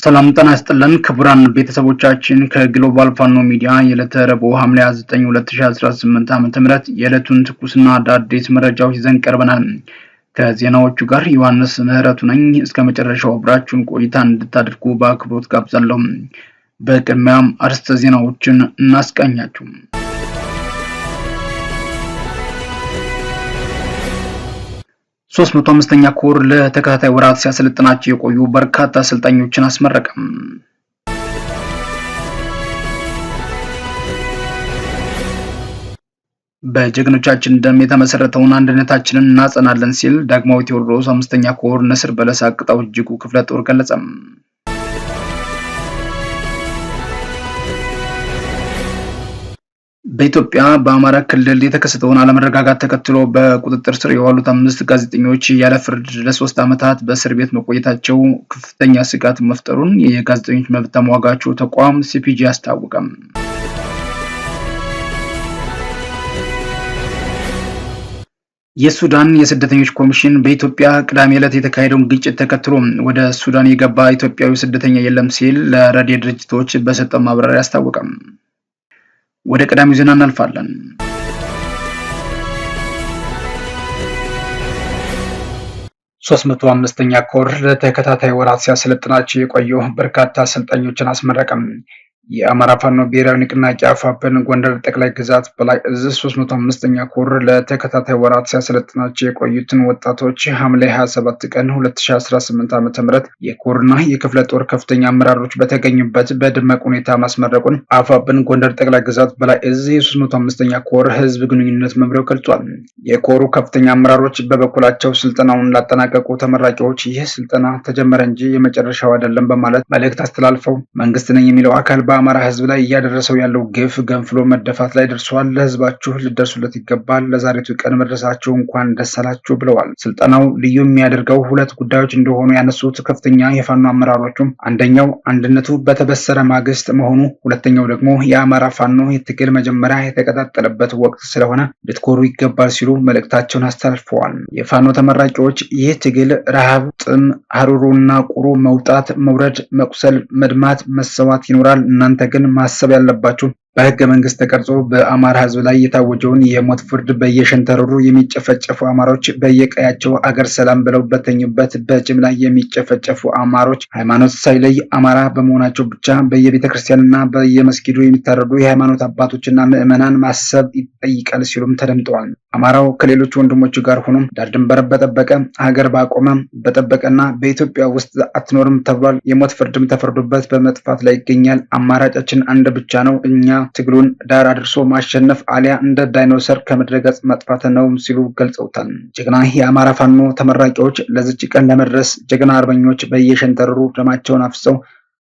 ሰላም ጤና ይስጥልን ክቡራን ቤተሰቦቻችን ከግሎባል ፋኖ ሚዲያ የዕለተ ረቡዕ ሐምሌ 9 2018 ዓ.ም የዕለቱን ትኩስና አዳዲስ መረጃዎች ይዘን ቀርበናል። ከዜናዎቹ ጋር ዮሐንስ ምህረቱ ነኝ። እስከ መጨረሻው አብራችሁን ቆይታ እንድታደርጉ በአክብሮት ጋብዛለሁ። በቅድሚያም አርዕስተ ዜናዎችን እናስቃኛችሁ። 305ኛ ኮር ለተከታታይ ወራት ሲያሰለጥናቸው የቆዩ በርካታ አሰልጣኞችን አስመረቀ። በጀግኖቻችን ደም የተመሰረተውን አንድነታችንን እናጸናለን ሲል ዳግማዊ ቴዎድሮስ 5ኛ ኮር ንስር በለሳ ቅጣው እጅጉ ክፍለ ጦር ገለጸ። በኢትዮጵያ በአማራ ክልል የተከሰተውን አለመረጋጋት ተከትሎ በቁጥጥር ስር የዋሉት 5 ጋዜጠኞች ያለ ፍርድ ለ3 ዓመታት በእስር ቤት መቆየታቸው ከፍተኛ ስጋት መፍጠሩን የጋዜጠኞች መብት ተሟጋቹ ተቋም ሲፒጂ አስታወቀም። የሱዳን የስደተኞች ኮሚሽን በኢትዮጵያ ቅዳሜ ዕለት የተካሄደውን ግጭት ተከትሎ ወደ ሱዳን የገባ ኢትዮጵያዊ ስደተኛ የለም ሲል ለረድኤት ድርጅቶች በሰጠው ማብራሪያ አስታወቀም። ወደ ቀዳሚው ዜና እናልፋለን። 305ኛ ኮር ለተከታታይ ወራት ሲያሰለጥናቸው የቆዩ በርካታ አሰልጣኞችን አስመረቀም። የአማራ ፋኖ ብሔራዊ ንቅናቄ አፋብኃኝ ጎንደር ጠቅላይ ግዛት በላይ እዝ 305ኛ ኮር ለተከታታይ ወራት ሲያሰለጥናቸው የቆዩትን ወጣቶች ሐምሌ 27 ቀን 2018 ዓ.ም የኮርና የክፍለ ጦር ከፍተኛ አመራሮች በተገኙበት በደማቅ ሁኔታ ማስመረቁን አፋብኃኝ ጎንደር ጠቅላይ ግዛት በላይ እዝ 305ኛ ኮር ህዝብ ግንኙነት መምሪያው ገልጿል። የኮሩ ከፍተኛ አመራሮች በበኩላቸው ስልጠናውን ላጠናቀቁ ተመራቂዎች ይህ ስልጠና ተጀመረ እንጂ የመጨረሻው አይደለም በማለት መልእክት አስተላልፈው መንግስት ነኝ የሚለው አካል በአማራ ህዝብ ላይ እያደረሰው ያለው ግፍ ገንፍሎ መደፋት ላይ ደርሷል። ለህዝባችሁ ልደርሱለት ይገባል። ለዛሬቱ ቀን መድረሳችሁ እንኳን ደስ አላችሁ ብለዋል። ስልጠናው ልዩ የሚያደርገው ሁለት ጉዳዮች እንደሆኑ ያነሱት ከፍተኛ የፋኖ አመራሮቹም አንደኛው አንድነቱ በተበሰረ ማግስት መሆኑ፣ ሁለተኛው ደግሞ የአማራ ፋኖ የትግል መጀመሪያ የተቀጣጠለበት ወቅት ስለሆነ ልትኮሩ ይገባል ሲሉ መልእክታቸውን አስተላልፈዋል። የፋኖ ተመራቂዎች ይህ ትግል ረሃብ፣ ጥም፣ ሀሩሩና ቁሩ መውጣት፣ መውረድ፣ መቁሰል፣ መድማት፣ መሰዋት ይኖራል። እናንተ ግን ማሰብ ያለባችሁ በህገ መንግስት ተቀርጾ በአማራ ህዝብ ላይ የታወጀውን የሞት ፍርድ በየሸንተረሩ የሚጨፈጨፉ አማሮች በየቀያቸው አገር ሰላም ብለው በተኙበት በጅምላ የሚጨፈጨፉ አማሮች ሃይማኖት ሳይለይ አማራ በመሆናቸው ብቻ በየቤተ ክርስቲያንና በየመስጊዱ የሚታረዱ የሃይማኖት አባቶችና ምዕመናን ማሰብ ይጠይቃል ሲሉም ተደምጠዋል። አማራው ከሌሎች ወንድሞቹ ጋር ሆኖ ዳር ድንበር በጠበቀ ሀገር ባቆመ በጠበቀና በኢትዮጵያ ውስጥ አትኖርም ተብሏል። የሞት ፍርድም ተፈርዶበት በመጥፋት ላይ ይገኛል። አማራጫችን አንድ ብቻ ነው። እኛ ትግሉን ዳር አድርሶ ማሸነፍ አሊያ እንደ ዳይኖሰር ከምድረ ገጽ መጥፋት ነው ሲሉ ገልጸውታል። ጀግና የአማራ ፋኖ ተመራቂዎች ለዚች ቀን ለመድረስ ጀግና አርበኞች በየሸንተረሩ ደማቸውን አፍሰው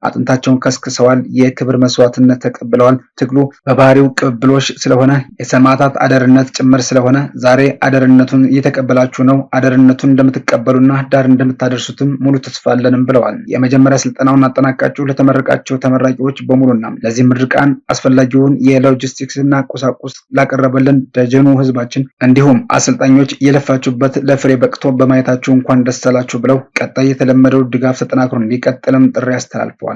አጥንታቸውን ከስክሰዋል። የክብር መስዋዕትነት ተቀብለዋል። ትግሉ በባህሪው ቅብብሎሽ ስለሆነ የሰማዕታት አደርነት ጭምር ስለሆነ ዛሬ አደርነቱን እየተቀበላችሁ ነው። አደርነቱን እንደምትቀበሉና ዳር እንደምታደርሱትም ሙሉ ተስፋ አለንም ብለዋል። የመጀመሪያ ስልጠናውን አጠናቃችሁ ለተመረቃቸው ተመራቂዎች በሙሉና ለዚህ ምርቃን አስፈላጊውን የሎጂስቲክስና ቁሳቁስ ላቀረበልን ደጀኑ ህዝባችን እንዲሁም አሰልጣኞች የለፋችሁበት ለፍሬ በቅቶ በማየታችሁ እንኳን ደስ አላችሁ ብለው ቀጣይ የተለመደው ድጋፍ ተጠናክሮ እንዲቀጥልም ጥሪ አስተላልፈዋል።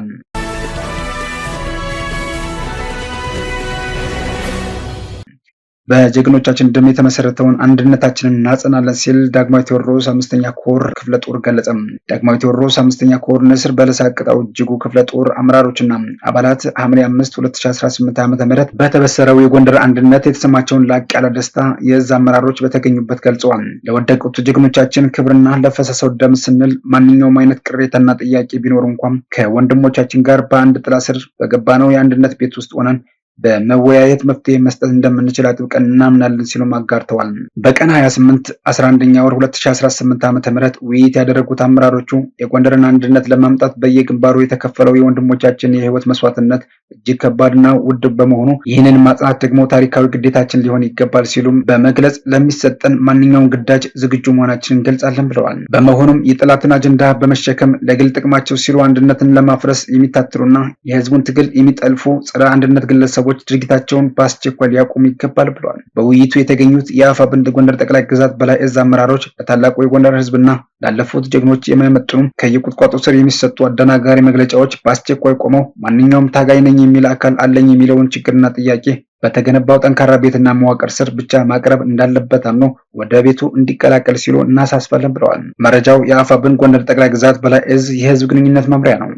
በጀግኖቻችን ደም የተመሰረተውን አንድነታችንን እናጸናለን ሲል ዳግማዊ ቴዎድሮስ 5ኛ ኮር ክፍለ ጦር ገለጸ። ዳግማዊ ቴዎድሮስ 5ኛ ኮር ንስር በለሳ ቅጣው እጅጉ ክፍለ ጦር አመራሮችና አባላት ሐምሌ 5 2018 ዓ.ም በተበሰረው የጎንደር አንድነት የተሰማቸውን ላቅ ያለ ደስታ የእዝ አመራሮች በተገኙበት ገልጸዋል። ለወደቁት ጀግኖቻችን ክብርና ለፈሰሰው ደም ስንል ማንኛውም አይነት ቅሬታና ጥያቄ ቢኖር እንኳን ከወንድሞቻችን ጋር በአንድ ጥላ ስር በገባነው የአንድነት ቤት ውስጥ ሆነን በመወያየት መፍትሄ መስጠት እንደምንችል አጥብቀን እናምናለን ሲሉ አጋርተዋል። በቀን 28 11ኛ ወር 2018 ዓ.ም ውይይት ያደረጉት አመራሮቹ የጎንደርን አንድነት ለማምጣት በየግንባሩ የተከፈለው የወንድሞቻችን የህይወት መስዋዕትነት እጅግ ከባድና ውድ በመሆኑ ይህንን ማጽናት ደግሞ ታሪካዊ ግዴታችን ሊሆን ይገባል ሲሉም በመግለጽ ለሚሰጠን ማንኛውም ግዳጅ ዝግጁ መሆናችንን እንገልጻለን ብለዋል። በመሆኑም የጠላትን አጀንዳ በመሸከም ለግል ጥቅማቸው ሲሉ አንድነትን ለማፍረስ የሚታትሩና የህዝቡን ትግል የሚጠልፉ ጸረ አንድነት ግለሰቦች ግለሰቦች ድርጊታቸውን በአስቸኳይ ሊያቆሙ ይገባል ብለዋል። በውይይቱ የተገኙት የአፋብኃኝ ጎንደር ጠቅላይ ግዛት በላይ እዝ አመራሮች ለታላቁ የጎንደር ህዝብና ላለፉት ጀግኖች የማይመጥኑ ከየቁጥቋጦ ስር የሚሰጡ አደናጋሪ መግለጫዎች በአስቸኳይ ቆመው ማንኛውም ታጋይ ነኝ የሚል አካል አለኝ የሚለውን ችግርና ጥያቄ በተገነባው ጠንካራ ቤትና መዋቅር ስር ብቻ ማቅረብ እንዳለበት አምኖ ወደ ቤቱ እንዲቀላቀል ሲሉ እናሳስባለን ብለዋል። መረጃው የአፋብኃኝ ጎንደር ጠቅላይ ግዛት በላይ እዝ የህዝብ ግንኙነት መምሪያ ነው።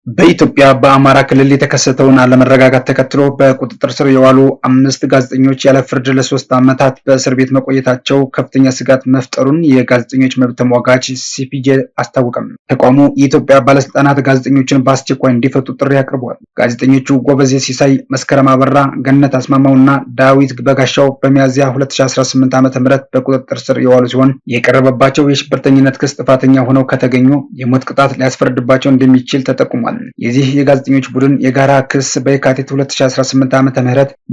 በኢትዮጵያ በአማራ ክልል የተከሰተውን አለመረጋጋት ተከትሎ በቁጥጥር ስር የዋሉ 5 ጋዜጠኞች ያለ ፍርድ ለ3 ዓመታት በእስር ቤት መቆየታቸው ከፍተኛ ስጋት መፍጠሩን የጋዜጠኞች መብት ተሟጋች ሲፒጄ አስታወቀም። ተቋሙ የኢትዮጵያ ባለስልጣናት ጋዜጠኞችን በአስቸኳይ እንዲፈቱ ጥሪ አቅርበዋል። ጋዜጠኞቹ ጎበዜ ሲሳይ፣ መስከረም አበራ፣ ገነት አስማማው እና ዳዊት በጋሻው በሚያዝያ 2018 ዓ.ም በቁጥጥር ስር የዋሉ ሲሆን የቀረበባቸው የሽብርተኝነት ክስ ጥፋተኛ ሆነው ከተገኙ የሞት ቅጣት ሊያስፈርድባቸው እንደሚችል ተጠቁሟል። የዚህ የጋዜጠኞች ቡድን የጋራ ክስ በየካቲት 2018 ዓ.ም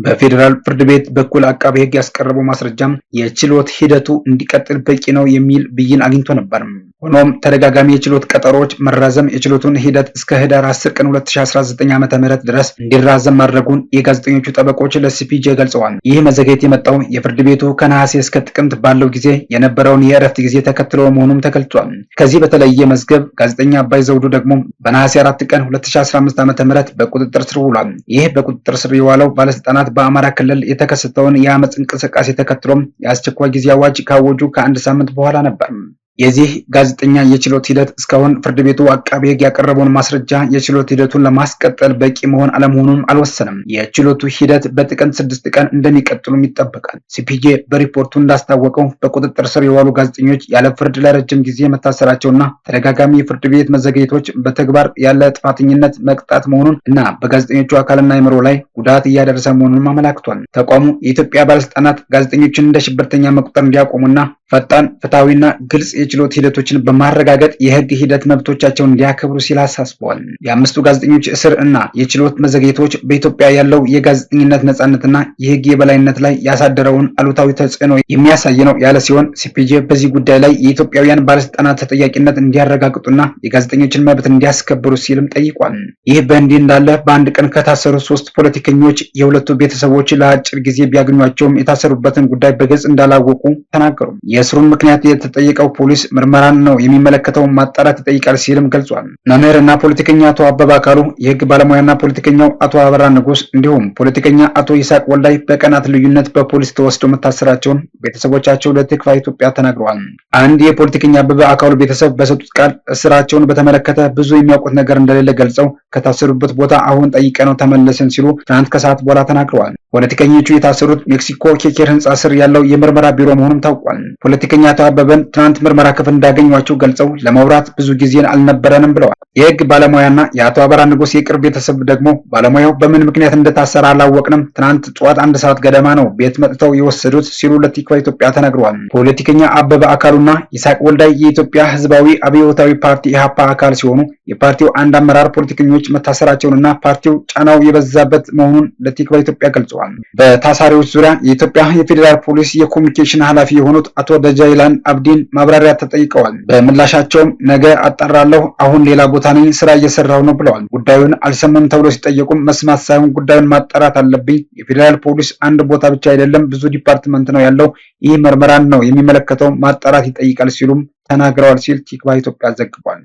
በፌዴራል ፍርድ ቤት በኩል አቃቤ ሕግ ያስቀረበው ማስረጃም የችሎት ሂደቱ እንዲቀጥል በቂ ነው የሚል ብይን አግኝቶ ነበር። ሆኖም ተደጋጋሚ የችሎት ቀጠሮዎች መራዘም የችሎቱን ሂደት እስከ ህዳር 10 ቀን 2019 ዓ.ም ድረስ እንዲራዘም ማድረጉን የጋዜጠኞቹ ጠበቆች ለሲፒጄ ገልጸዋል። ይህ መዘግየት የመጣው የፍርድ ቤቱ ከነሐሴ እስከ ጥቅምት ባለው ጊዜ የነበረውን የእረፍት ጊዜ ተከትሎ መሆኑም ተገልጿል። ከዚህ በተለየ መዝገብ ጋዜጠኛ አባይ ዘውዱ ደግሞ በነሐሴ 4 ቀን 2015 ዓ.ም በቁጥጥር ስር ውሏል። ይህ በቁጥጥር ስር የዋለው ባለስልጣናት በአማራ ክልል የተከሰተውን የአመፅ እንቅስቃሴ ተከትሎም የአስቸኳይ ጊዜ አዋጅ ካወጁ ከአንድ ሳምንት በኋላ ነበር። የዚህ ጋዜጠኛ የችሎት ሂደት እስካሁን ፍርድ ቤቱ አቃቤ ሕግ ያቀረበውን ማስረጃ የችሎት ሂደቱን ለማስቀጠል በቂ መሆን አለመሆኑን አልወሰነም። የችሎቱ ሂደት በጥቅምት 6 ቀን እንደሚቀጥሉም ይጠበቃል። ሲፒጄ በሪፖርቱ እንዳስታወቀው በቁጥጥር ስር የዋሉ ጋዜጠኞች ያለ ፍርድ ለረጅም ጊዜ መታሰራቸውና ተደጋጋሚ የፍርድ ቤት መዘግየቶች በተግባር ያለ ጥፋተኝነት መቅጣት መሆኑን እና በጋዜጠኞቹ አካልና አእምሮ ላይ ጉዳት እያደረሰ መሆኑን አመላክቷል። ተቋሙ የኢትዮጵያ ባለስልጣናት ጋዜጠኞችን እንደ ሽብርተኛ መቁጠር እንዲያቆሙና ፈጣን፣ ፍትሐዊና ግልጽ የችሎት ሂደቶችን በማረጋገጥ የህግ ሂደት መብቶቻቸውን እንዲያከብሩ ሲል አሳስበዋል። የአምስቱ ጋዜጠኞች እስር እና የችሎት መዘግየቶች በኢትዮጵያ ያለው የጋዜጠኝነት ነጻነትና የህግ የበላይነት ላይ ያሳደረውን አሉታዊ ተጽዕኖ የሚያሳይ ነው ያለ ሲሆን ሲፒጄ በዚህ ጉዳይ ላይ የኢትዮጵያውያን ባለስልጣናት ተጠያቂነት እንዲያረጋግጡና የጋዜጠኞችን መብት እንዲያስከብሩ ሲልም ጠይቋል። ይህ በእንዲህ እንዳለ በአንድ ቀን ከታሰሩ 3 ፖለቲከኞች የሁለቱ ቤተሰቦች ለአጭር ጊዜ ቢያገኟቸውም የታሰሩበትን ጉዳይ በግልጽ እንዳላወቁ ተናገሩ። የእስሩን ምክንያት የተጠየቀው ፖሊስ ምርመራን ነው የሚመለከተውን ማጣራት ይጠይቃል ሲልም ገልጿል። መምህርና ፖለቲከኛ አቶ አበበ አካሉ፣ የህግ ባለሙያና ፖለቲከኛው አቶ አበራ ንጉስ እንዲሁም ፖለቲከኛ አቶ ይስሐቅ ወልዳይ በቀናት ልዩነት በፖሊስ ተወስደው መታሰራቸውን ቤተሰቦቻቸው ለቲክቫህ ኢትዮጵያ ተናግረዋል። አንድ የፖለቲከኛ አበበ አካሉ ቤተሰብ በሰጡት ቃል እስራቸውን በተመለከተ ብዙ የሚያውቁት ነገር እንደሌለ ገልጸው ከታሰሩበት ቦታ አሁን ጠይቀነው ተመለስን ሲሉ ትናንት ከሰዓት በኋላ ተናግረዋል። ፖለቲከኞቹ የታሰሩት ሜክሲኮ ኬኬር ህንፃ ስር ያለው የምርመራ ቢሮ መሆኑም ታውቋል። ፖለቲከኛ አቶ አበበን ትናንት ምርመራ ክፍል እንዳገኟቸው ገልጸው ለመውራት ብዙ ጊዜን አልነበረንም ብለዋል። የህግ ባለሙያና የአቶ አበራ ንጉስ የቅርብ ቤተሰብ ደግሞ ባለሙያው በምን ምክንያት እንደታሰረ አላወቅንም፣ ትናንት ጠዋት 1 ሰዓት ገደማ ነው ቤት መጥተው የወሰዱት ሲሉ ለቲክቫህ ኢትዮጵያ ተናግረዋል። ፖለቲከኛ አበበ አካሉና ይስሐቅ ወልዳይ የኢትዮጵያ ህዝባዊ አብዮታዊ ፓርቲ ኢህአፓ አካል ሲሆኑ የፓርቲው አንድ አመራር ፖለቲከኞች መታሰራቸውንና ፓርቲው ጫናው የበዛበት መሆኑን ለቲክቫህ ኢትዮጵያ ገልጸዋል። በታሳሪዎች ዙሪያ የኢትዮጵያ የፌዴራል ፖሊስ የኮሚኒኬሽን ኃላፊ የሆኑት አቶ ደጃይላን አብዲን ማብራሪያ ተጠይቀዋል። በምላሻቸውም ነገ አጣራለሁ፣ አሁን ሌላ ቦታ ነኝ፣ ስራ እየሰራሁ ነው ብለዋል። ጉዳዩን አልሰማም ተብሎ ሲጠየቁም መስማት ሳይሆን ጉዳዩን ማጣራት አለብኝ፣ የፌዴራል ፖሊስ አንድ ቦታ ብቻ አይደለም ብዙ ዲፓርትመንት ነው ያለው፣ ይህ ምርመራን ነው የሚመለከተው፣ ማጣራት ይጠይቃል ሲሉም ተናግረዋል ሲል ቲክቫህ ኢትዮጵያ ዘግቧል።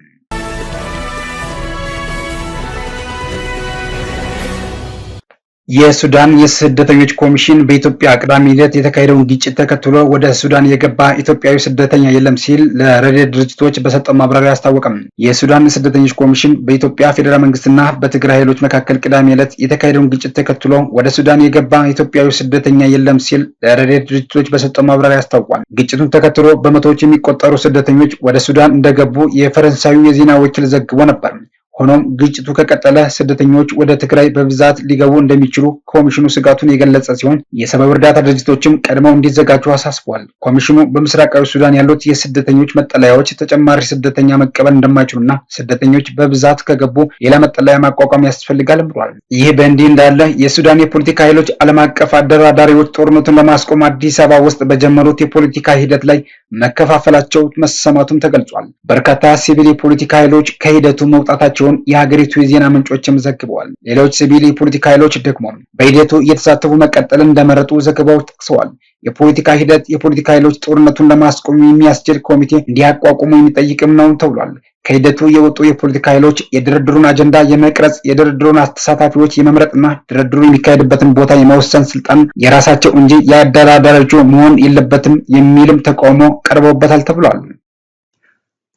የሱዳን የስደተኞች ኮሚሽን በኢትዮጵያ ቅዳሜ ዕለት የተካሄደውን ግጭት ተከትሎ ወደ ሱዳን የገባ ኢትዮጵያዊ ስደተኛ የለም ሲል ለረድኤት ድርጅቶች በሰጠው ማብራሪያ አስታወቀም። የሱዳን ስደተኞች ኮሚሽን በኢትዮጵያ ፌዴራል መንግስትና በትግራይ ኃይሎች መካከል ቅዳሜ ዕለት የተካሄደውን ግጭት ተከትሎ ወደ ሱዳን የገባ ኢትዮጵያዊ ስደተኛ የለም ሲል ለረድኤት ድርጅቶች በሰጠው ማብራሪያ አስታውቋል። ግጭቱን ተከትሎ በመቶዎች የሚቆጠሩ ስደተኞች ወደ ሱዳን እንደገቡ የፈረንሳዩ የዜና ወኪል ዘግቦ ነበር። ሆኖም ግጭቱ ከቀጠለ ስደተኞች ወደ ትግራይ በብዛት ሊገቡ እንደሚችሉ ኮሚሽኑ ስጋቱን የገለጸ ሲሆን የሰብአዊ እርዳታ ድርጅቶችም ቀድመው እንዲዘጋጁ አሳስቧል። ኮሚሽኑ በምስራቃዊ ሱዳን ያሉት የስደተኞች መጠለያዎች ተጨማሪ ስደተኛ መቀበል እንደማይችሉና ስደተኞች በብዛት ከገቡ ሌላ መጠለያ ማቋቋም ያስፈልጋል ብሏል። ይህ በእንዲህ እንዳለ የሱዳን የፖለቲካ ኃይሎች ዓለም አቀፍ አደራዳሪዎች ጦርነቱን ለማስቆም አዲስ አበባ ውስጥ በጀመሩት የፖለቲካ ሂደት ላይ መከፋፈላቸው መሰማቱም ተገልጿል። በርካታ ሲቪል የፖለቲካ ኃይሎች ከሂደቱ መውጣታቸውን የሀገሪቱ የዜና ምንጮችም ዘግበዋል። ሌሎች ሲቪል የፖለቲካ ኃይሎች ደግሞ በሂደቱ እየተሳተፉ መቀጠል እንደመረጡ ዘገባዎች ጠቅሰዋል። የፖለቲካ ሂደት የፖለቲካ ኃይሎች ጦርነቱን ለማስቆም የሚያስችል ኮሚቴ እንዲያቋቁሙ የሚጠይቅም ነው ተብሏል። ከሂደቱ የወጡ የፖለቲካ ኃይሎች የድርድሩን አጀንዳ የመቅረጽ የድርድሩን ተሳታፊዎች የመምረጥና ድርድሩ የሚካሄድበትን ቦታ የመወሰን ስልጣን የራሳቸው እንጂ የአደራዳሪዎቹ መሆን የለበትም የሚልም ተቃውሞ ቀርበውበታል ተብሏል።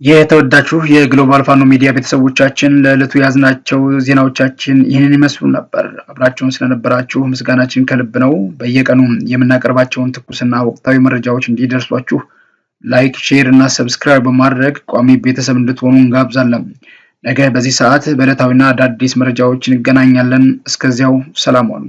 የተወዳችሁ የግሎባል ፋኖ ሚዲያ ቤተሰቦቻችን ለዕለቱ ያዝናቸው ዜናዎቻችን ይህንን ይመስሉ ነበር። አብራችሁን ስለነበራችሁ ምስጋናችን ከልብ ነው። በየቀኑ የምናቀርባቸውን ትኩስና ወቅታዊ መረጃዎች እንዲደርሷችሁ ላይክ፣ ሼር እና ሰብስክራይብ በማድረግ ቋሚ ቤተሰብ እንድትሆኑ እንጋብዛለን። ነገ በዚህ ሰዓት በዕለታዊና አዳዲስ መረጃዎች እንገናኛለን። እስከዚያው ሰላም ሁኑ።